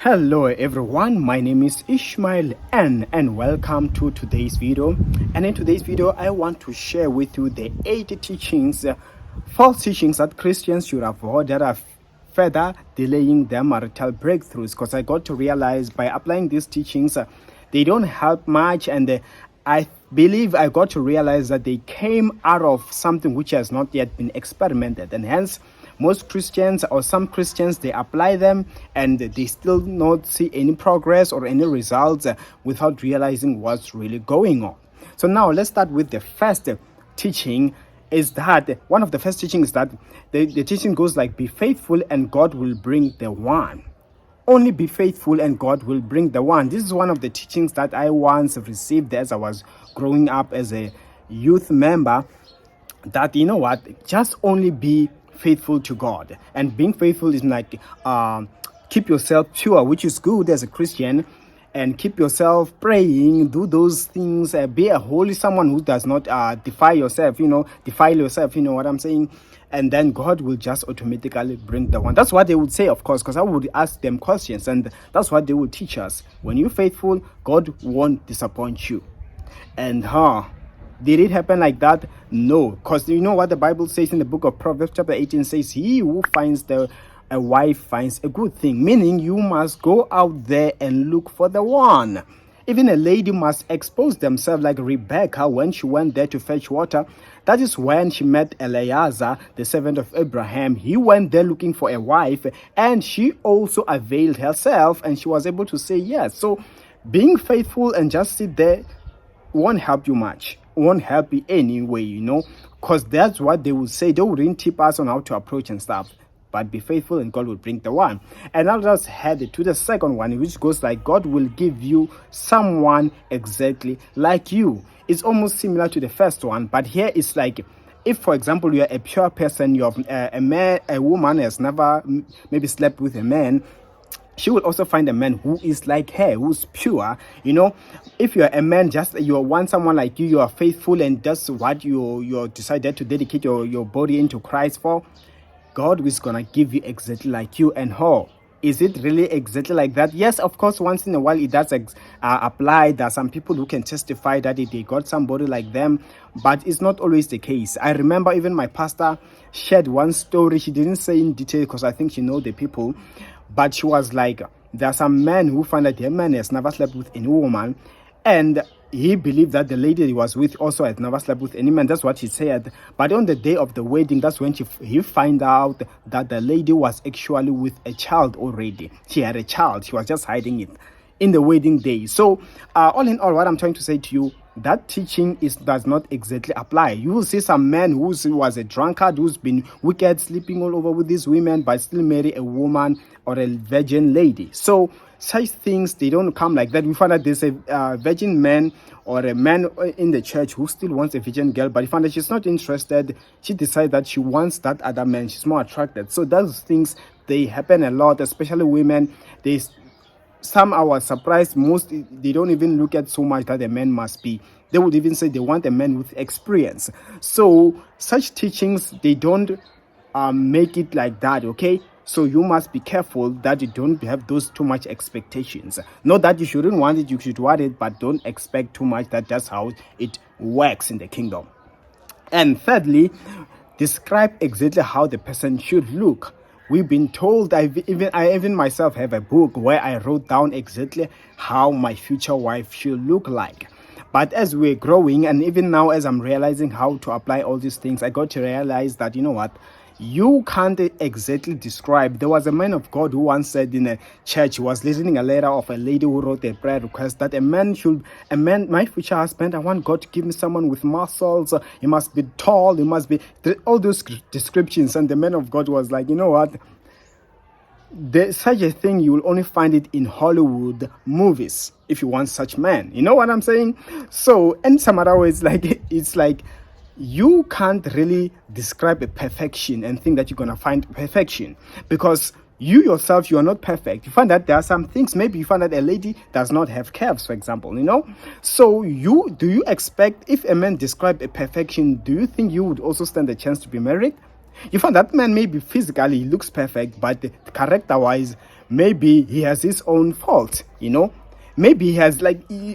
Hello everyone, my name is Ishmael N and welcome to today's video. And in today's video I want to share with you the 8 teachings, false teachings that Christians should avoid that are further delaying their marital breakthroughs, because I got to realize by applying these teachings they don't help much, and I believe I got to realize that they came out of something which has not yet been experimented, and hence most Christians or some Christians, they apply them and they still not see any progress or any results without realizing what's really going on. So now let's start with the first teaching. Is that one of the first teachings that the teaching goes like, be faithful and God will bring the one. Only be faithful and God will bring the one. This is one of the teachings that I once received as I was growing up as a youth member, that just only be faithful to God. And being faithful is like keep yourself pure, which is good as a Christian, and keep yourself praying, do those things, be a holy someone who does not defile yourself, you know what I'm saying. And then God will just automatically bring the one. That's what they would say, of course, because I would ask them questions, and that's what they would teach us. When you're faithful, God won't disappoint you. And did it happen like that? No, because you know what the Bible says in the book of Proverbs chapter 18 says, he who finds a wife finds a good thing, meaning you must go out there and look for the one. Even a lady must expose themselves, like Rebecca when she went there to fetch water. That is when she met Eliezer, the servant of Abraham. He went there looking for a wife, and she also availed herself, and she was able to say yes. So being faithful and just sit there won't help you much, won't help you anyway, because that's what they would say. They wouldn't tip us on how to approach and stuff, but be faithful and God will bring the one. And I'll just head to the second one, which goes like, God will give you someone exactly like you. It's almost similar to the first one, but here it's like, if for example you're a pure person, you have a woman has never maybe slept with a man, she will also find a man who is like her, who's pure. If you're a man, just you want someone like you are faithful, and that's what you decided to dedicate your body into Christ for, God is gonna give you exactly like you. And is it really exactly like that? Yes, of course, once in a while it does apply. There are some people who can testify that they got somebody like them, but it's not always the case. I remember even my pastor shared one story. She didn't say in detail because I think she know the people, but she was like, there are some men who find that their man has never slept with any woman, and he believed that the lady he was with also had never slept with any man. That's what he said. But on the day of the wedding, that's when he find out that the lady was actually with a child already. She had a child. She was just hiding it in the wedding day. So all in all, what I'm trying to say to you, that teaching does not exactly apply. You will see some man who was a drunkard, who's been wicked, sleeping all over with these women, but still marry a woman or a virgin lady. So such things, they don't come like that. We find that there's a virgin man or a man in the church who still wants a virgin girl, but he found that she's not interested. She decides that she wants that other man. She's more attracted. So those things, they happen a lot, especially women. Some I was surprised, most they don't even look at so much that a man must be. They would even say they want a man with experience. So such teachings, they don't make it like that, okay? So you must be careful that you don't have those too much expectations. Not that you shouldn't want it, you should want it, but don't expect too much. That's how it works in the kingdom. And thirdly, describe exactly how the person should look. We've been told, I even myself have a book where I wrote down exactly how my future wife should look like. But as we're growing, and even now as I'm realizing how to apply all these things, I got to realize that, you can't exactly describe. There was a man of God who once said in a church, he was listening a letter of a lady who wrote a prayer request that my future husband, I want God to give me someone with muscles, he must be tall, he must be, all those descriptions. And the man of God was like, there's such a thing, you will only find it in Hollywood movies if you want such man. You know what I'm saying? So in some other ways, it's like you can't really describe a perfection and think that you're going to find perfection, because you yourself, you are not perfect. You find that there are some things, maybe you find that a lady does not have calves, for example, So do you expect, if a man described a perfection, do you think you would also stand a chance to be married? You find that man maybe physically he looks perfect, but character-wise, maybe he has his own fault, maybe he has,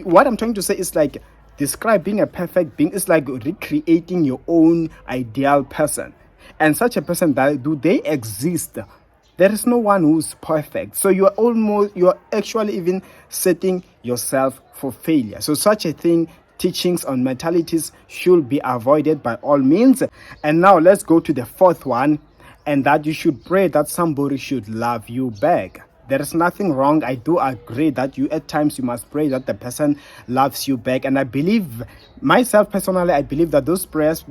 what I'm trying to say is like describing a perfect being is like recreating your own ideal person. And such a person, that do they exist? There is no one who's perfect. So you're actually even setting yourself for failure. So such a thing, teachings on mentalities, should be avoided by all means. And now let's go to the fourth one, and that you should pray that somebody should love you back. There is nothing wrong. I do agree that at times you must pray that the person loves you back. And I believe, myself personally, I believe that those prayers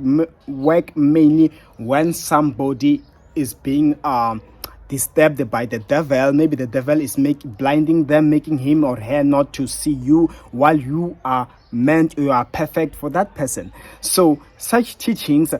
work mainly when somebody is being disturbed by the devil. Maybe the devil is blinding them, making him or her not to see you, while you are perfect for that person. So such teachings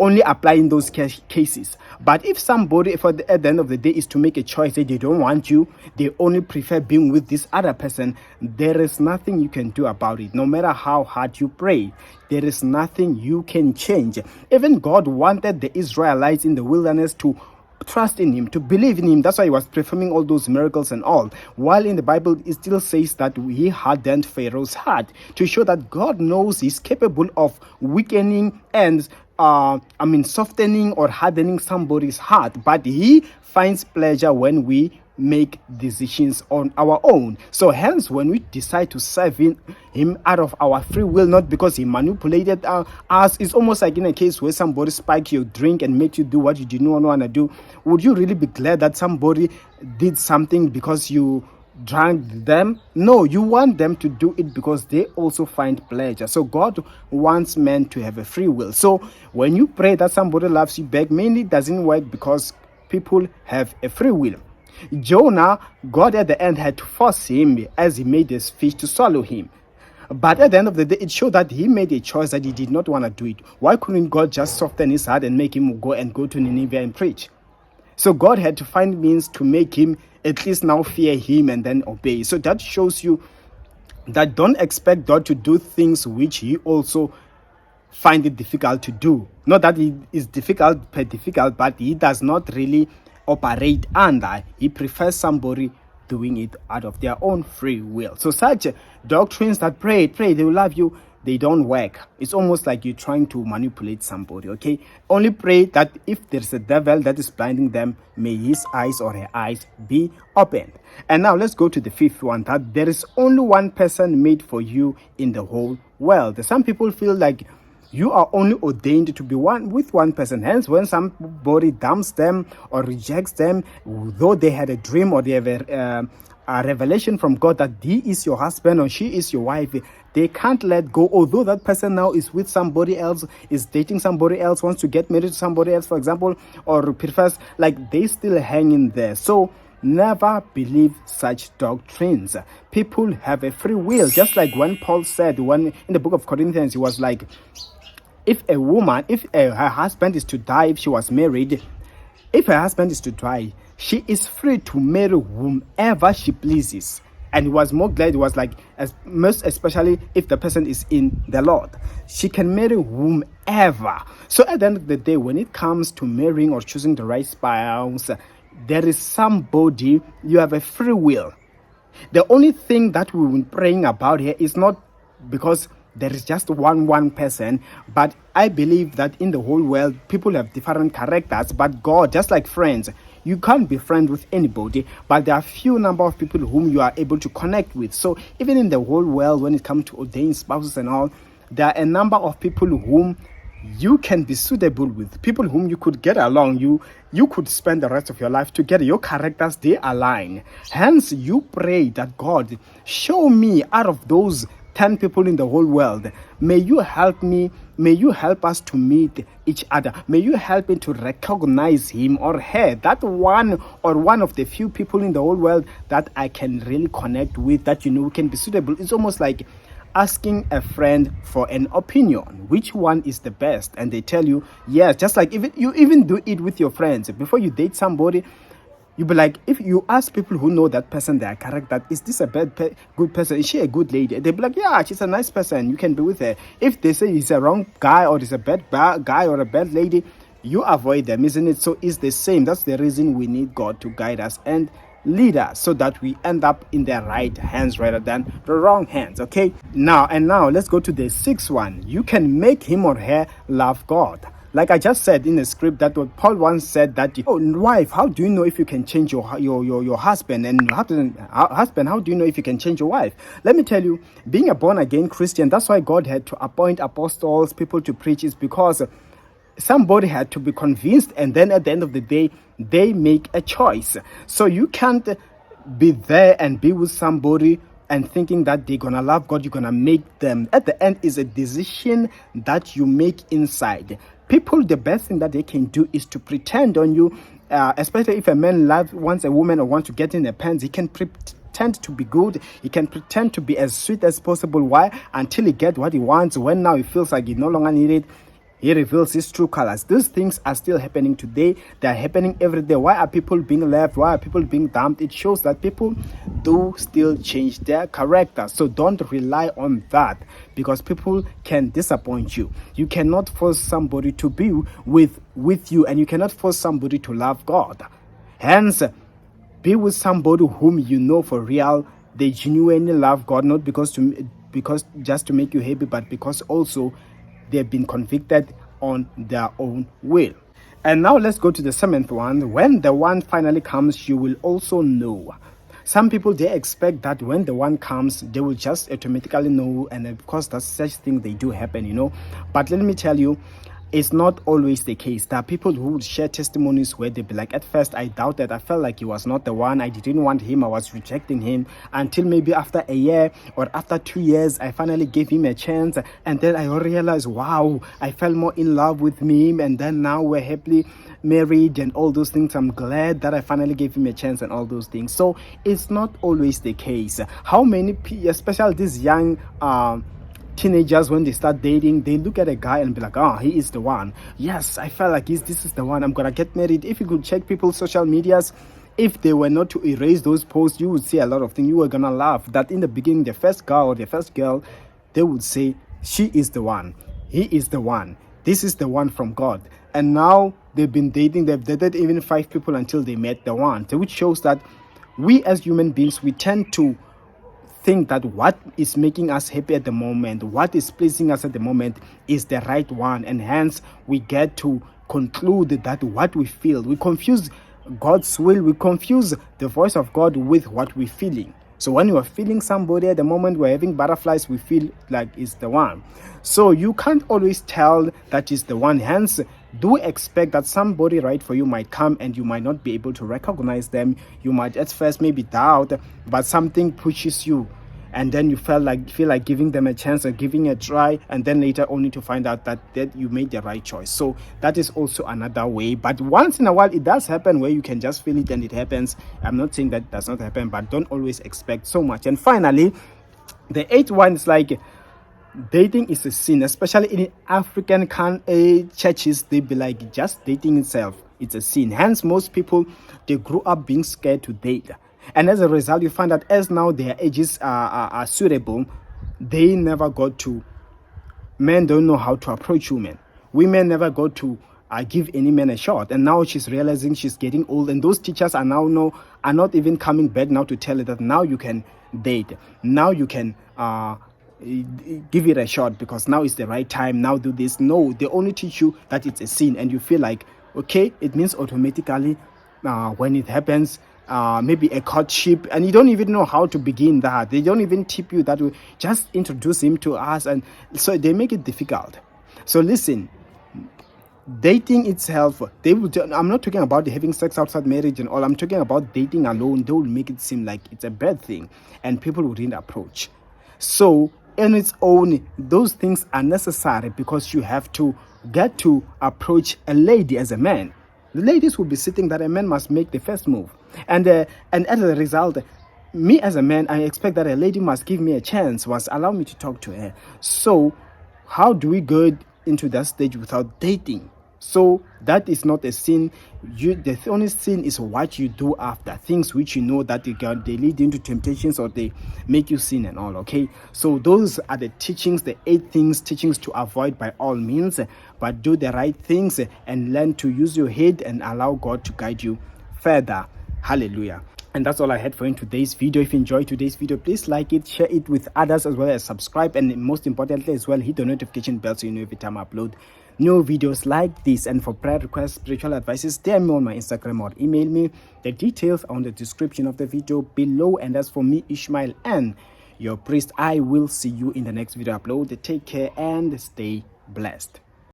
only apply in those cases. But if somebody, at the end of the day, is to make a choice that they don't want you, they only prefer being with this other person, there is nothing you can do about it. No matter how hard you pray, there is nothing you can change. Even God wanted the Israelites in the wilderness to trust in him, to believe in him. That's why he was performing all those miracles and all. While in the Bible, it still says that he hardened Pharaoh's heart, to show that God knows he's capable of weakening and softening or hardening somebody's heart. But he finds pleasure when we make decisions on our own. So hence, when we decide to serve him out of our free will, not because he manipulated us, it's almost like in a case where somebody spikes your drink and makes you do what you didn't want to do. Would you really be glad that somebody did something because you drank them? No, you want them to do it because they also find pleasure. So God wants men to have a free will. So when you pray that somebody loves you back, mainly doesn't work because people have a free will. Jonah, God at the end had to force him as he made his fish to swallow him. But at the end of the day, it showed that he made a choice that he did not want to do it. Why couldn't God just soften his heart and make him go to Nineveh and preach? So God had to find means to make him at least now fear him and then obey. So that shows you that don't expect God to do things which he also find it difficult to do. Not that it is difficult, but he does not really operate under. He prefers somebody doing it out of their own free will. So such doctrines that pray, they will love you, they don't work. It's almost like you're trying to manipulate somebody, okay? Only pray that if there's a devil that is blinding them, may his eyes or her eyes be opened. And now let's go to the fifth one, that there is only one person made for you in the whole world. Some people feel like you are only ordained to be one with one person. Hence, when somebody dumps them or rejects them, though they had a dream or they have a revelation from God that he is your husband or she is your wife, they can't let go. Although that person now is with somebody else, is dating somebody else, wants to get married to somebody else, for example, or prefers, they still hang in there. So never believe such doctrines. People have a free will. Just like when Paul said, when in the book of Corinthians, he was like, if her husband is to die, if she was married, if her husband is to die, she is free to marry whomever she pleases. And he was more glad, he was like, most especially if the person is in the Lord, she can marry whomever. So at the end of the day, when it comes to marrying or choosing the right spouse, there is somebody, you have a free will. The only thing that we've been praying about here is not because there is just one person, but I believe that in the whole world, people have different characters, but God, just like friends, you can't be friends with anybody, but there are few number of people whom you are able to connect with. So even in the whole world, when it comes to ordained spouses and all, there are a number of people whom you can be suitable with, people whom you could get along, you could spend the rest of your life together. Your characters, they align. Hence, you pray that God, show me out of those 10 people in the whole world, may you help me, may you help us to meet each other, may you help me to recognize him or her, that one or one of the few people in the whole world that I can really connect with, that can be suitable. It's almost like asking a friend for an opinion, which one is the best, and they tell you yes. Just like you even do it with your friends before you date somebody. You be like, if you ask people who know that person, their character, is this a good person? Is she a good lady? They be like, yeah, she's a nice person. You can be with her. If they say he's a wrong guy or he's a bad guy or a bad lady, you avoid them, isn't it? So it's the same. That's the reason we need God to guide us and lead us so that we end up in the right hands rather than the wrong hands. Okay, now let's go to the sixth one. You can make him or her love God. Like I just said in the script, that what Paul once said, that, oh, wife, how do you know if you can change your husband? And husband, how do you know if you can change your wife? Let me tell you, being a born-again Christian, that's why God had to appoint apostles, people to preach, is because somebody had to be convinced, and then at the end of the day, they make a choice. So you can't be there and be with somebody and thinking that they're gonna love God, you're gonna make them. At the end, is a decision that you make inside. People, the best thing that they can do is to pretend on you, especially if a man wants a woman or wants to get in the pants, he can pretend to be good, he can pretend to be as sweet as possible. Why? Until he gets what he wants. When now he feels like he no longer need it, he reveals his true colors. These things are still happening today. They are happening every day. Why are people being left? Why are people being dumped? It shows that people do still change their character. So don't rely on that, because people can disappoint you. You cannot force somebody to be with you, and you cannot force somebody to love God. Hence, be with somebody whom you know for real they genuinely love God, not because just to make you happy, but because also they've been convicted on their own will. And now let's go to the seventh one. When the one finally comes, you will also know. Some people, they expect that when the one comes, they will just automatically know, and of course that's such thing, they do happen. But let me tell you, it's not always the case. There are people who would share testimonies where they'd be like, at first I doubted, I felt like he was not the one, I didn't want him, I was rejecting him, until maybe after a year or after 2 years, I finally gave him a chance, and then I realized, wow, I fell more in love with him, and then now we're happily married and all those things. I'm glad that I finally gave him a chance and all those things. So it's not always the case. How many people, especially these young teenagers, when they start dating, they look at a guy and be like, oh, he is the one. Yes, I felt like this is the one, I'm gonna get married. If you could check people's social medias, if they were not to erase those posts, you would see a lot of things. You were gonna laugh that in the beginning, the first guy or the first girl, they would say, she is the one, he is the one, this is the one from God. And now they've been dating, they've dated even 5 people until they met the one. So which shows that we as human beings, we tend to think that what is making us happy at the moment, what is pleasing us at the moment, is the right one, and hence we get to conclude that what we feel, we confuse God's will, we confuse the voice of God with what we're feeling. So when you are feeling somebody at the moment, we're having butterflies, we feel like it's the one. So you can't always tell that is the one. Hence, do expect that somebody right for you might come and you might not be able to recognize them. You might at first maybe doubt, but something pushes you, and then you feel like giving them a chance or giving a try, and then later only to find out that you made the right choice. So that is also another way. But once in a while it does happen where you can just feel it and it happens. I'm not saying that does not happen, but don't always expect so much. And finally, the 8th one is like, dating is a sin, especially in African churches. They be like, just dating itself, it's a sin. Hence, most people, they grew up being scared to date, and as a result, you find that as now their ages are suitable, they never got to. Men don't know how to approach women never got to give any man a shot. And now she's realizing she's getting old, and those teachers are not even coming back now to tell her that now you can date, now you can give it a shot, because now is the right time, now do this. No, they only teach you that it's a sin, and you feel like, okay, it means automatically when it happens, maybe a courtship, and you don't even know how to begin that. They don't even tip you that way. Just introduce him to us, and so they make it difficult. So listen, dating itself, I'm not talking about having sex outside marriage and all. I'm talking about dating alone. They will make it seem like it's a bad thing, and people wouldn't approach. So in its own, those things are necessary, because you have to get to approach a lady as a man. The ladies will be sitting that a man must make the first move, and as a result, me as a man, I expect that a lady must give me a chance, must allow me to talk to her. So how do we go into that stage without dating? So that is not a sin. The only sin is what you do after, things which you know that they lead into temptations or they make you sin and all. Okay, so those are the teachings, the 8 teachings to avoid by all means, but do the right things and learn to use your head and allow God to guide you further. Hallelujah. And that's all I had for you in today's video. If you enjoyed today's video, please like it, share it with others, as well as subscribe, and most importantly as well, hit the notification bell so you know every time I upload new videos like this. And for prayer requests, spiritual advices, DM me on my Instagram or email me. The details are on the description of the video below. And as for me, Ishmael and your priest, I will see you in the next video upload. Take care and stay blessed.